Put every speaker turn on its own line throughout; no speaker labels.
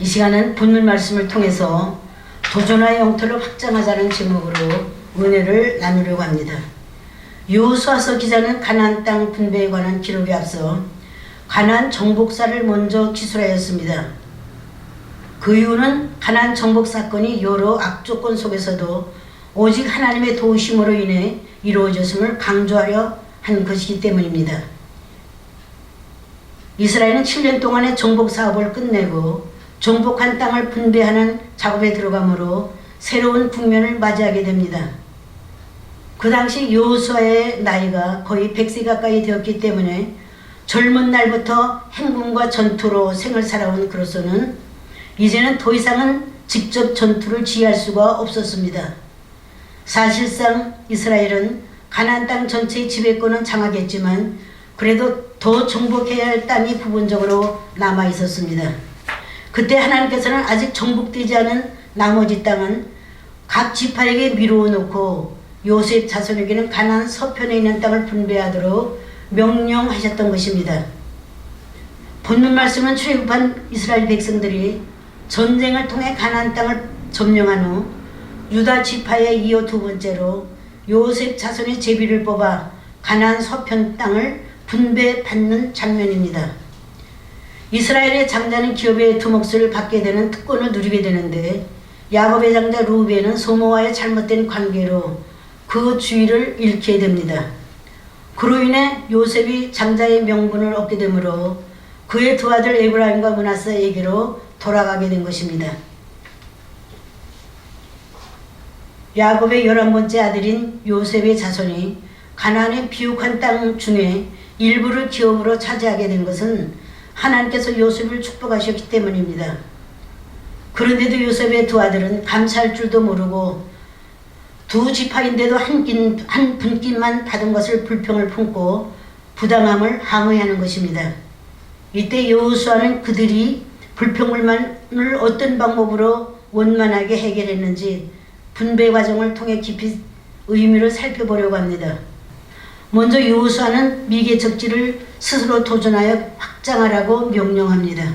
이 시간은 본문 말씀을 통해서 도전의 영토를 확장하자는 제목으로 은혜를 나누려고 합니다. 여호수아서 기자는 가나안 땅 분배에 관한 기록에 앞서 가나안 정복사를 먼저 기술하였습니다. 그 이유는 가나안 정복 사건이 여러 악조건 속에서도 오직 하나님의 도우심으로 인해 이루어졌음을 강조하려 한 것이기 때문입니다. 이스라엘은 7년 동안의 정복 사업을 끝내고 정복한 땅을 분배하는 작업에 들어가므로 새로운 국면을 맞이하게 됩니다. 그 당시 여호수아의 나이가 거의 100세 가까이 되었기 때문에 젊은 날부터 행군과 전투로 생을 살아온 그로서는 이제는 더 이상은 직접 전투를 지휘할 수가 없었습니다. 사실상 이스라엘은 가나안 땅 전체의 지배권은 장악했지만 그래도 더 정복해야 할 땅이 부분적으로 남아 있었습니다. 그때 하나님께서는 아직 정복되지 않은 나머지 땅은 각 지파에게 미루어 놓고 요셉 자손에게는 가나안 서편에 있는 땅을 분배하도록 명령하셨던 것입니다. 본문 말씀은 출애굽한 이스라엘 백성들이 전쟁을 통해 가나안 땅을 점령한 후 유다 지파에 이어 두 번째로 요셉 자손의 제비를 뽑아 가나안 서편 땅을 분배받는 장면입니다. 이스라엘의 장자는 기업의 두 몫을 받게 되는 특권을 누리게 되는데 야곱의 장자 루벤은 소모와의 잘못된 관계로 그 주의를 잃게 됩니다. 그로 인해 요셉이 장자의 명분을 얻게 되므로 그의 두 아들 에브라임과 므낫세에게로 돌아가게 된 것입니다. 야곱의 11번째 아들인 요셉의 자손이 가나안의 비옥한 땅 중에 일부를 기업으로 차지하게 된 것은 하나님께서 요셉을 축복하셨기 때문입니다. 그런데도 요셉의 두 아들은 감사할 줄도 모르고 두 지파인데도 한 분깃만 받은 것을 불평을 품고 부당함을 항의하는 것입니다. 이때 여호수아는 그들이 불평불만을 어떤 방법으로 원만하게 해결했는지 분배 과정을 통해 깊이 의미를 살펴보려고 합니다. 먼저 여호수아는 미개척지를 스스로 도전하여 확장하라고 명령합니다.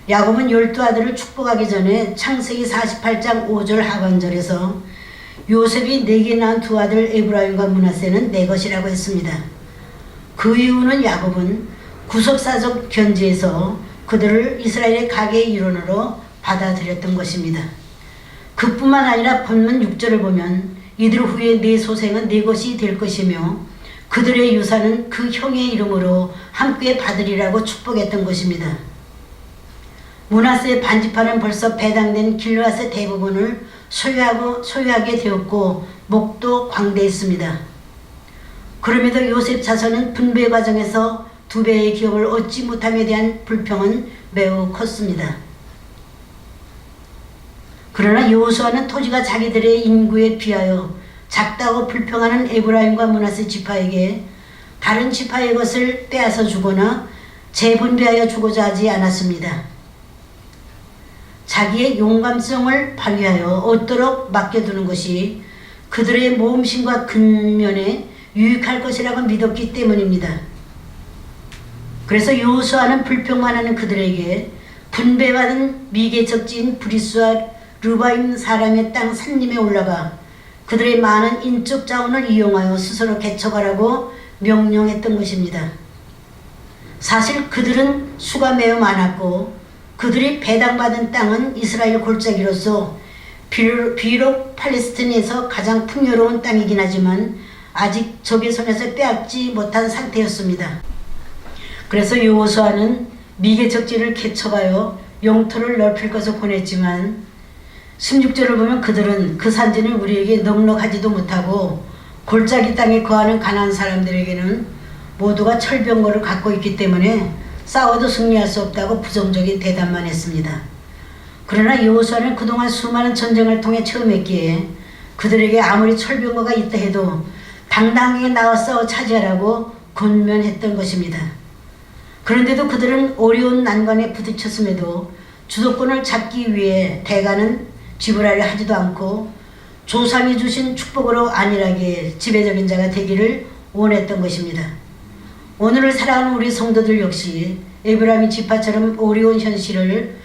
야곱은 12아들을 축복하기 전에 창세기 48장 5절 하반절에서 요셉이 내게 낳은 두 아들 에브라임과 므낫세는 내 것이라고 했습니다. 그 이유는 야곱은 구속사적 견지에서 그들을 이스라엘의 가계의 일원으로 받아들였던 것입니다. 그뿐만 아니라 본문 6절을 보면 이들 후에 내 소생은 내 것이 될 것이며 그들의 유산은 그 형의 이름으로 함께 받으리라고 축복했던 것입니다. 므낫세의 반지파는 벌써 배당된 길르앗의 대부분을 소유하게 되었고 목도 광대했습니다. 그럼에도 요셉 자손은 분배 과정에서 두 배의 기업을 얻지 못함에 대한 불평은 매우 컸습니다. 그러나 여호수아는 토지가 자기들의 인구에 비하여 작다고 불평하는 에브라임과 므낫세 지파에게 다른 지파의 것을 빼앗아 주거나 재분배하여 주고자 하지 않았습니다. 자기의 용감성을 발휘하여 얻도록 맡겨두는 것이 그들의 모험심과 근면에 유익할 것이라고 믿었기 때문입니다. 그래서 여호수아는 불평만 하는 그들에게 분배받은 미개척지인 브리스와 르바임 사람의 땅 산림에 올라가 그들의 많은 인적 자원을 이용하여 스스로 개척하라고 명령했던 것입니다. 사실 그들은 수가 매우 많았고 그들이 배당받은 땅은 이스라엘 골짜기로서 비록 팔레스틴에서 가장 풍요로운 땅이긴 하지만 아직 적의 손에서 빼앗지 못한 상태였습니다. 그래서 여호수아는 미개척지를 개척하여 영토를 넓힐 것을 권했지만 16절을 보면 그들은 그 산지는 우리에게 넉넉하지도 못하고 골짜기 땅에 거하는 가나안 사람들에게는 모두가 철병거를 갖고 있기 때문에 싸워도 승리할 수 없다고 부정적인 대답만 했습니다. 그러나 여호수아는 그동안 수많은 전쟁을 통해 체험했기에 그들에게 아무리 철병거가 있다 해도 당당하게 나와 싸워 차지하라고 권면했던 것입니다. 그런데도 그들은 어려운 난관에 부딪혔음에도 주도권을 잡기 위해 대가는 지불하려 하지도 않고 조상이 주신 축복으로 안일하게 지배적인 자가 되기를 원했던 것입니다. 오늘을 살아가는 우리 성도들 역시 에브라임 지파처럼 어려운 현실을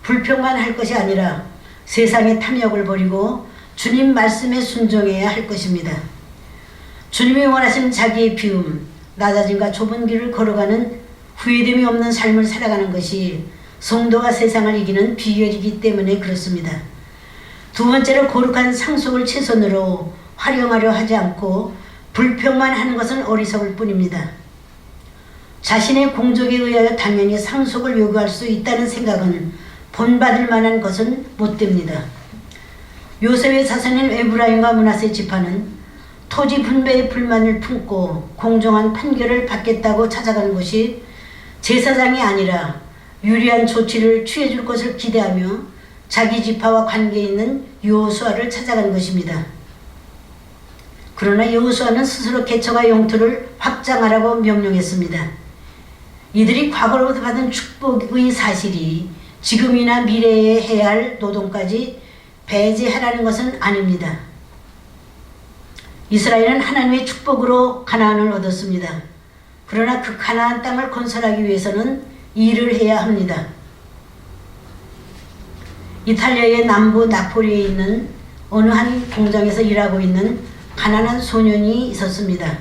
불평만 할 것이 아니라 세상의 탐욕을 버리고 주님 말씀에 순종해야 할 것입니다. 주님이 원하시는 자기의 비움, 낮아짐과 좁은 길을 걸어가는 후회됨이 없는 삶을 살아가는 것이 성도가 세상을 이기는 비결이기 때문에 그렇습니다. 두 번째로 거룩한 상속을 최선으로 활용하려 하지 않고 불평만 하는 것은 어리석을 뿐입니다. 자신의 공적에 의하여 당연히 상속을 요구할 수 있다는 생각은 본받을 만한 것은 못됩니다. 요셉의 자손인 에브라임과 므낫세 지파는 토지 분배의 불만을 품고 공정한 판결을 받겠다고 찾아간 것이 제사장이 아니라 유리한 조치를 취해줄 것을 기대하며 자기 지파와 관계 있는 여호수아를 찾아간 것입니다. 그러나 여호수아는 스스로 개척과 영토를 확장하라고 명령했습니다. 이들이 과거로부터 받은 축복의 사실이 지금이나 미래에 해야 할 노동까지 배제하라는 것은 아닙니다. 이스라엘은 하나님의 축복으로 가나안을 얻었습니다. 그러나 그 가나안 땅을 건설하기 위해서는 일을 해야 합니다. 이탈리아의 남부 나폴리에 있는 어느 한 공장에서 일하고 있는 가난한 소년이 있었습니다.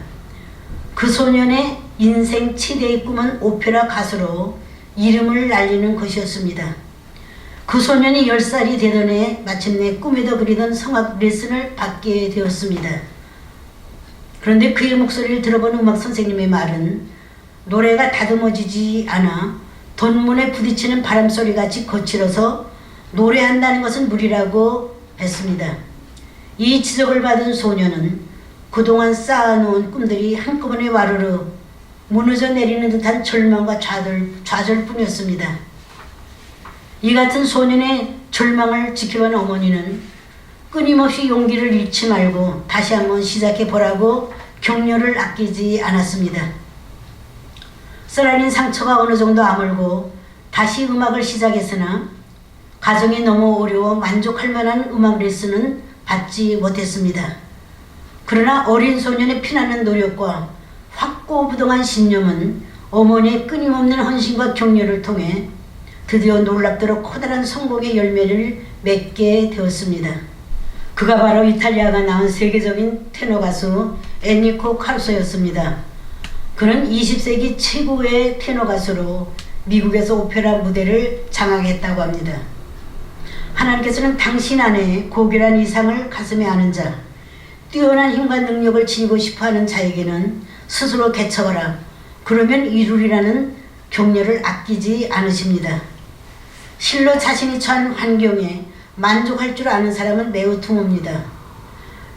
그 소년의 인생 최대의 꿈은 오페라 가수로 이름을 날리는 것이었습니다. 그 소년이 10살이 되던 해 마침내 꿈에도 그리던 성악 레슨을 받게 되었습니다. 그런데 그의 목소리를 들어본 음악 선생님의 말은 노래가 다듬어지지 않아 돈 문에 부딪히는 바람소리같이 거칠어서 노래한다는 것은 무리라고 했습니다. 이 지적을 받은 소년은 그동안 쌓아놓은 꿈들이 한꺼번에 와르르 무너져 내리는 듯한 절망과 좌절뿐이었습니다. 이 같은 소년의 절망을 지켜본 어머니는 끊임없이 용기를 잃지 말고 다시 한번 시작해보라고 격려를 아끼지 않았습니다. 쓰라린 상처가 어느 정도 아물고 다시 음악을 시작했으나 가정이 너무 어려워 만족할 만한 음악 레슨은 받지 못했습니다. 그러나 어린 소년의 피나는 노력과 확고부동한 신념은 어머니의 끊임없는 헌신과 격려를 통해 드디어 놀랍도록 커다란 성공의 열매를 맺게 되었습니다. 그가 바로 이탈리아가 낳은 세계적인 테너 가수 에니코 카루소였습니다. 그는 20세기 최고의 테너 가수로 미국에서 오페라 무대를 장악했다고 합니다. 하나님께서는 당신 안에 고결한 이상을 가슴에 아는 자, 뛰어난 힘과 능력을 지니고 싶어하는 자에게는 스스로 개척하라. 그러면 이루리라는 격려를 아끼지 않으십니다. 실로 자신이 처한 환경에 만족할 줄 아는 사람은 매우 드뭅니다.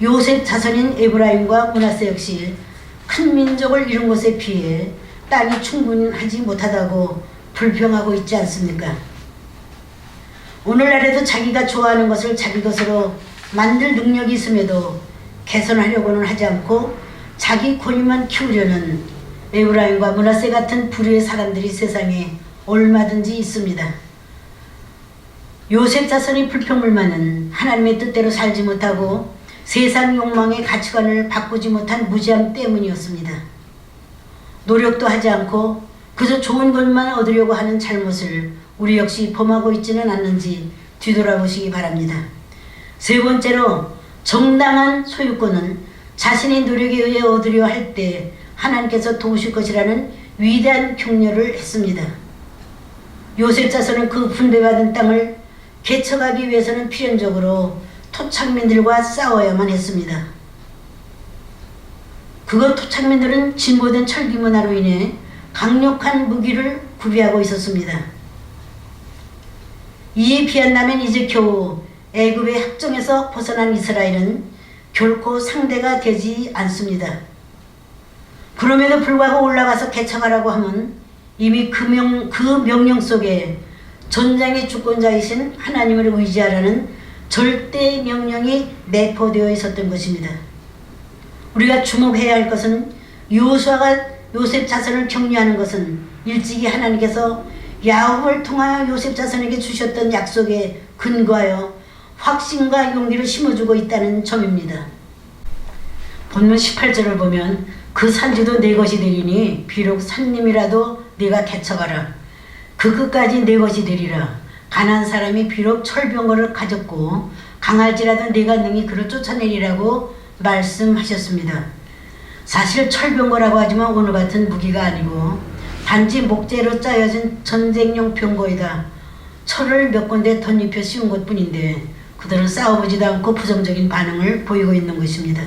요셉 자손인 에브라임과 므낫세 역시 큰 민족을 이룬 것에 비해 땅이 충분하지 못하다고 불평하고 있지 않습니까? 오늘날에도 자기가 좋아하는 것을 자기 것으로 만들 능력이 있음에도 개선하려고는 하지 않고 자기 권위만 키우려는 에브라임과 므낫세 같은 부류의 사람들이 세상에 얼마든지 있습니다. 요셉 자손의 불평불만은 하나님의 뜻대로 살지 못하고 세상 욕망의 가치관을 바꾸지 못한 무지함 때문이었습니다. 노력도 하지 않고 그저 좋은 것만 얻으려고 하는 잘못을 우리 역시 범하고 있지는 않는지 뒤돌아보시기 바랍니다. 세 번째로 정당한 소유권은 자신의 노력에 의해 얻으려 할 때 하나님께서 도우실 것이라는 위대한 격려를 했습니다. 요셉 자손은 그 분배받은 땅을 개척하기 위해서는 필연적으로 토착민들과 싸워야만 했습니다. 그것 토착민들은 진보된 철기 문화로 인해 강력한 무기를 구비하고 있었습니다. 이에 비한다면 이제 겨우 애굽의 합정에서 벗어난 이스라엘은 결코 상대가 되지 않습니다. 그럼에도 불구하고 올라가서 개척하라고 하면 이미 그 명령 속에 전장의 주권자이신 하나님을 의지하라는 절대 명령이 내포되어 있었던 것입니다. 우리가 주목해야 할 것은 여호수아가 요셉 자손을 격려하는 것은 일찍이 하나님께서 야곱을 통하여 요셉 자손에게 주셨던 약속에 근거하여 확신과 용기를 심어주고 있다는 점입니다. 본문 18절을 보면 그 산지도 내 것이 되리니 비록 산림이라도 네가 개척하라. 그 끝까지 내 것이 되리라. 가난한 사람이 비록 철병거를 가졌고 강할지라도 내가 능히 그를 쫓아내리라고 말씀하셨습니다. 사실 철병거라고 하지만 오늘 같은 무기가 아니고 단지 목재로 짜여진 전쟁용 병거이다. 철을 몇 군데 덧입혀 씌운 것뿐인데 그들은 싸워보지도 않고 부정적인 반응을 보이고 있는 것입니다.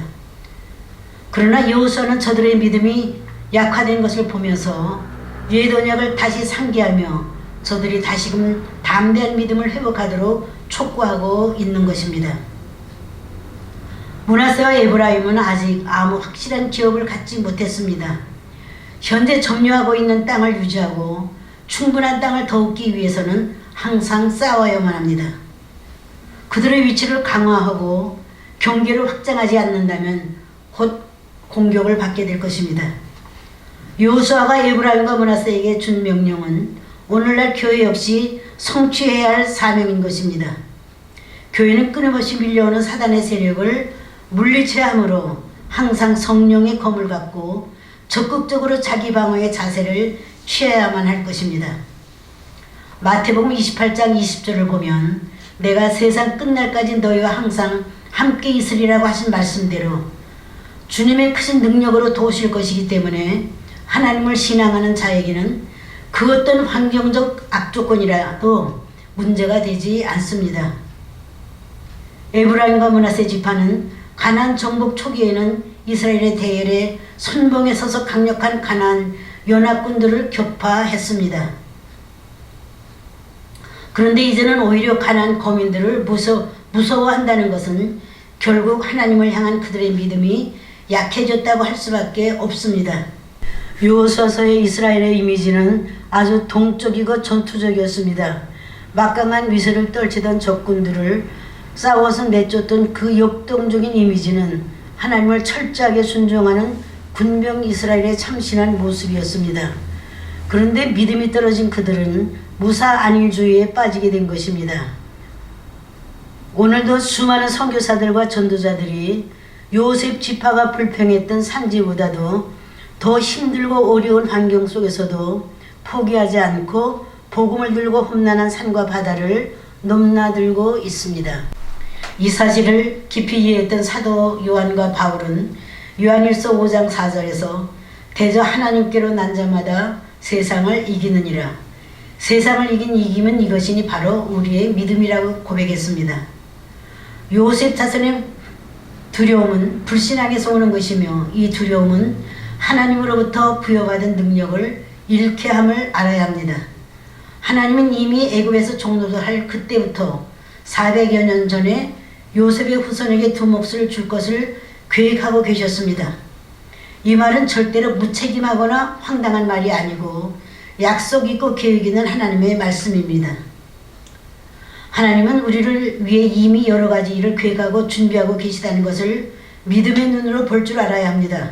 그러나 여호수아는 저들의 믿음이 약화된 것을 보면서 옛 언약을 다시 상기하며 저들이 다시금 담대한 믿음을 회복하도록 촉구하고 있는 것입니다. 므낫세와 에브라임은 아직 아무 확실한 기업을 갖지 못했습니다. 현재 점유하고 있는 땅을 유지하고 충분한 땅을 더 얻기 위해서는 항상 싸워야만 합니다. 그들의 위치를 강화하고 경계를 확장하지 않는다면 곧 공격을 받게 될 것입니다. 여호수아가 에브라임과 므낫세에게 준 명령은 오늘날 교회 역시 성취해야 할 사명인 것입니다. 교회는 끊임없이 밀려오는 사단의 세력을 물리쳐야 하므로 항상 성령의 검을 갖고 적극적으로 자기 방어의 자세를 취해야만 할 것입니다. 마태복음 28장 20절을 보면 내가 세상 끝날까지 너희와 항상 함께 있으리라고 하신 말씀대로 주님의 크신 능력으로 도우실 것이기 때문에 하나님을 신앙하는 자에게는 그 어떤 환경적 악조건이라도 문제가 되지 않습니다. 에브라임과 므낫세 지파는 가나안 정복 초기에는 이스라엘의 대열에 선봉에 서서 강력한 가나안 연합군들을 격파했습니다. 그런데 이제는 오히려 가나안 거민들을 무서워한다는 것은 결국 하나님을 향한 그들의 믿음이 약해졌다고 할 수밖에 없습니다. 여호수아서의 이스라엘의 이미지는 아주 동적이고 전투적이었습니다. 막강한 위세를 떨치던 적군들을 싸워서 내쫓던 그 역동적인 이미지는 하나님을 철저하게 순종하는 군병 이스라엘의 참신한 모습이었습니다. 그런데 믿음이 떨어진 그들은 무사 안일주의에 빠지게 된 것입니다. 오늘도 수많은 선교사들과 전도자들이 요셉 지파가 불평했던 산지보다도 더 힘들고 어려운 환경 속에서도 포기하지 않고 복음을 들고 험난한 산과 바다를 넘나들고 있습니다. 이 사실을 깊이 이해했던 사도 요한과 바울은 요한일서 5장 4절에서 대저 하나님께로 난 자마다 세상을 이기느니라. 세상을 이긴 이김은 이것이니 바로 우리의 믿음이라고 고백했습니다. 요셉 자손의 두려움은 불신앙에서 오는 것이며 이 두려움은 하나님으로부터 부여받은 능력을 잃게 함을 알아야 합니다. 하나님은 이미 애굽에서 종노릇할 그때부터 400여 년 전에 요셉의 후손에게 두 몫을 줄 것을 계획하고 계셨습니다. 이 말은 절대로 무책임하거나 황당한 말이 아니고 약속 있고 계획 있는 하나님의 말씀입니다. 하나님은 우리를 위해 이미 여러 가지 일을 계획하고 준비하고 계시다는 것을 믿음의 눈으로 볼 줄 알아야 합니다.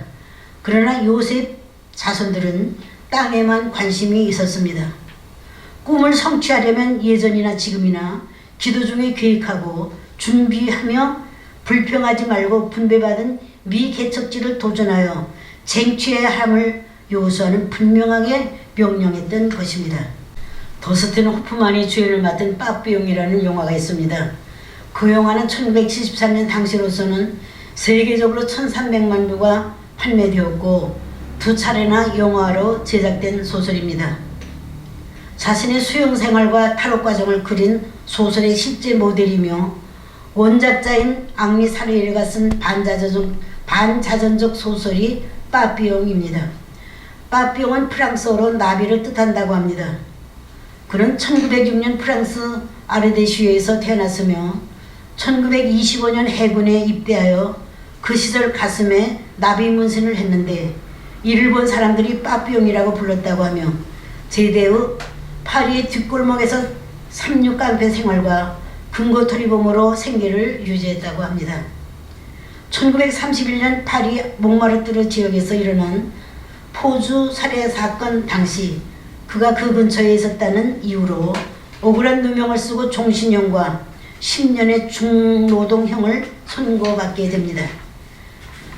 그러나 요셉 자손들은 땅에만 관심이 있었습니다. 꿈을 성취하려면 예전이나 지금이나 기도 중에 계획하고 준비하며 불평하지 말고 분배받은 미개척지를 도전하여 쟁취해야 함을 여호수아는 분명하게 명령했던 것입니다. 더스틴 호프만이 주연을 맡은 빠삐용이라는 영화가 있습니다. 그 영화는 1973년 당시로서는 세계적으로 1300만 부가 판매되었고 두 차례나 영화로 제작된 소설입니다. 자신의 수용생활과 탈옥 과정을 그린 소설의 실제 모델이며 원작자인 앙리 사르에르가 쓴 반자전적 소설이 빠삐용입니다. 빠삐용은 프랑스어로 나비를 뜻한다고 합니다. 그는 1906년 프랑스 아르데시에서 태어났으며 1925년 해군에 입대하여 그 시절 가슴에 나비 문신을 했는데 이를 본 사람들이 빠삐용이라고 불렀다고 하며 제대 후 파리의 뒷골목에서 삼육깡패 생활과 금고털이범으로 생계를 유지했다고 합니다. 1931년 파리 몽마르트르 지역에서 일어난 포주 살해 사건 당시 그가 그 근처에 있었다는 이유로 억울한 누명을 쓰고 종신형과 10년의 중노동형을 선고받게 됩니다.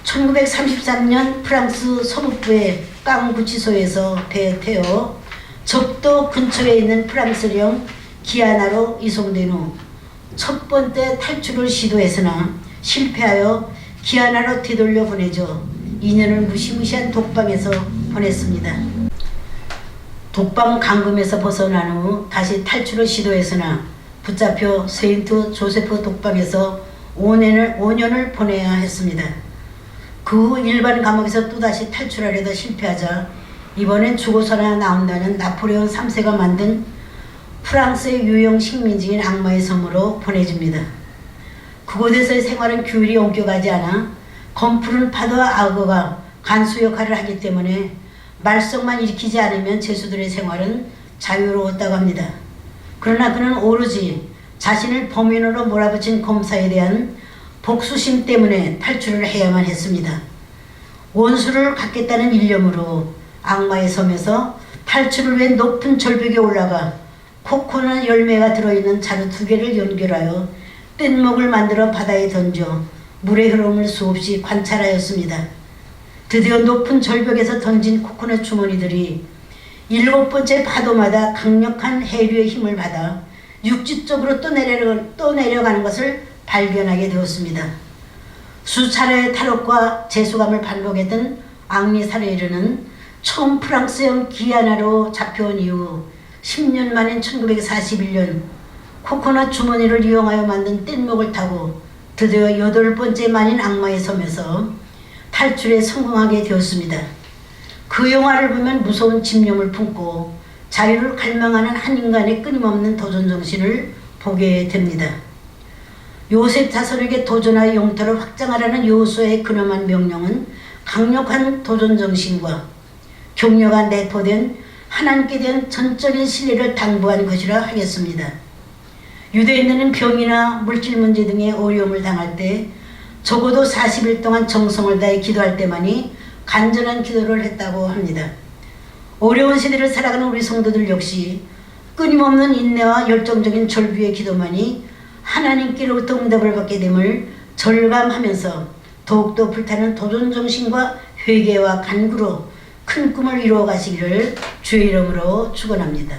1933년 프랑스 서북부의 깡구치소에서 배에 태워 적도 근처에 있는 프랑스령 기아나로 이송된 후 첫 번째 탈출을 시도했으나 실패하여 기아나로 되돌려 보내져 2년을 무시무시한 독방에서 보냈습니다. 독방 감금에서 벗어난 후 다시 탈출을 시도했으나 붙잡혀 세인트 조세프 독방에서 5년을 보내야 했습니다. 그 후 일반 감옥에서 또다시 탈출하려다 실패하자 이번엔 죽어서나 나온다는 나폴레옹 3세가 만든 프랑스의 유형 식민지인 악마의 섬으로 보내집니다. 그곳에서의 생활은 규율이 엄격하지 않아 검푸른 파도와 악어가 간수 역할을 하기 때문에 말썽만 일으키지 않으면 죄수들의 생활은 자유로웠다고 합니다. 그러나 그는 오로지 자신을 범인으로 몰아붙인 검사에 대한 복수심 때문에 탈출을 해야만 했습니다. 원수를 갖겠다는 일념으로 악마의 섬에서 탈출을 위해 높은 절벽에 올라가 코코넛 열매가 들어있는 자루 2개를 연결하여 뗏목을 만들어 바다에 던져 물의 흐름을 수없이 관찰하였습니다. 드디어 높은 절벽에서 던진 코코넛 주머니들이 7번째 파도마다 강력한 해류의 힘을 받아 육지 쪽으로 또 내려가는 것을 발견하게 되었습니다. 수차례의 탈옥과 재수감을 반복했던 앙리 사레르는 처음 프랑스형 기아나로 잡혀온 이후 10년 만인 1941년 코코넛 주머니를 이용하여 만든 뗏목을 타고 드디어 8번째 만인 악마의 섬에서 탈출에 성공하게 되었습니다. 그 영화를 보면 무서운 집념을 품고 자유를 갈망하는 한 인간의 끊임없는 도전 정신을 보게 됩니다. 요셉 자손에게 도전하여 영토를 확장하라는 여호수아의 근엄한 명령은 강력한 도전 정신과 격려가 내포된 하나님께 대한 전적인 신뢰를 당부한 것이라 하겠습니다. 유대인들은 병이나 물질 문제 등의 어려움을 당할 때 적어도 40일 동안 정성을 다해 기도할 때만이 간절한 기도를 했다고 합니다. 어려운 시대를 살아가는 우리 성도들 역시 끊임없는 인내와 열정적인 절규의 기도만이 하나님께로부터 응답을 받게 됨을 절감하면서 더욱더 불타는 도전정신과 회개와 간구로 큰 꿈을 이루어 가시기를 주의 이름으로 축원합니다.